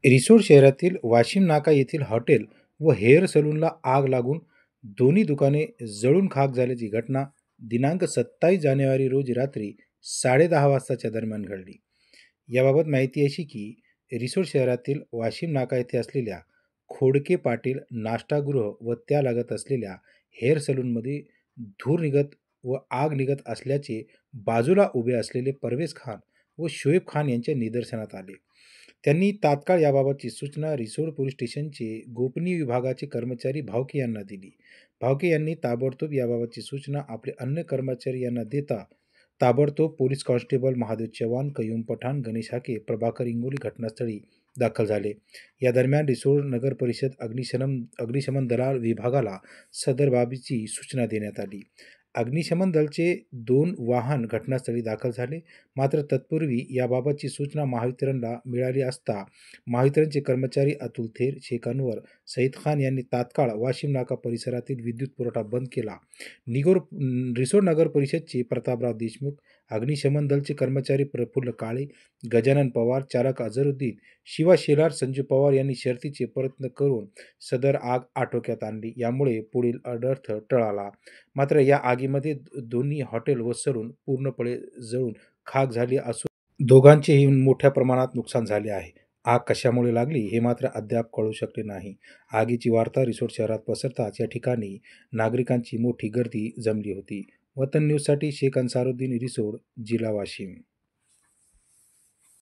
रिसोड शहरातील वाशिम नाका येथील हॉटेल व हेअर सलूनला आग लागून दोन्ही दुकाने जळून खाक झाल्याची घटना दिनांक 27 जानेवारी रोजी रात्री 10:30 वाजताच्या दरम्यान घडली. याबाबत माहिती अशी की रिसोड शहरातील वाशिम नाका येथे असलेल्या खोडके पाटील नाश्तागृह व त्या लागत असलेल्या हेअर सलूनमध्ये धूर निघत व आग निघत असल्याचे बाजूला उभे असलेले परवेज खान व शोएब खान यांच्या निदर्शनात आले. त्यांनी तात्काळ याबाबतची सूचना रिसोड पोलीस स्टेशनचे गोपनीय विभागाचे कर्मचारी भावके यांना दिली. भावके यांनी ताबडतोब याबाबतची सूचना आपले अन्य कर्मचारी यांना देता ताबडतोब पोलीस कॉन्स्टेबल महादेव चव्हाण, कय्यूम पठाण, गणेश हाके, प्रभाकर इंगोली घटनास्थळी दाखल झाले. या दरम्यान रिसोड नगर परिषद अग्निशमन दल विभागाला सदर बाबीची सूचना देण्यात आली. अग्निशमन दलचे 2 वाहन घटनास्थळी दाखल झाले. मात्र तत्पूर्वी याबाबतची सूचना महावितरणला मिळाली असता महावितरणचे कर्मचारी अतुल थेर, शेख अनवर, सईद खान यांनी तात्काळ वाशिम नाका परिसरातील विद्युत पुरवठा बंद केला. रिसोड नगर परिषदचे प्रतापराव देशमुख, अग्निशमन दलचे कर्मचारी प्रफुल्ल काळे, गजानन पवार, चालक अझरुद्दीन, शिवा शेलार, संजू पवार यांनी शर्थीचे प्रयत्न करून सदर आग आटोक्यात आणली. यामुळे पुढील अनर्थ टळला. मात्र या आगीमध्ये दोन्ही हॉटेल व सलून पूर्णपणे जळून खाक झाली असून दोघांचेही मोठ्या प्रमाणात नुकसान झाले आहे. आग कशामुळे लागली हे मात्र अद्याप कळू शकले नाही. आगीची वार्ता रिसोड शहरात पसरताच या ठिकाणी नागरिकांची मोठी गर्दी जमली होती. वतन न्यूजसाठी शेख अन्सारुद्दीन, रिसोड, जिल्हा वाशिम.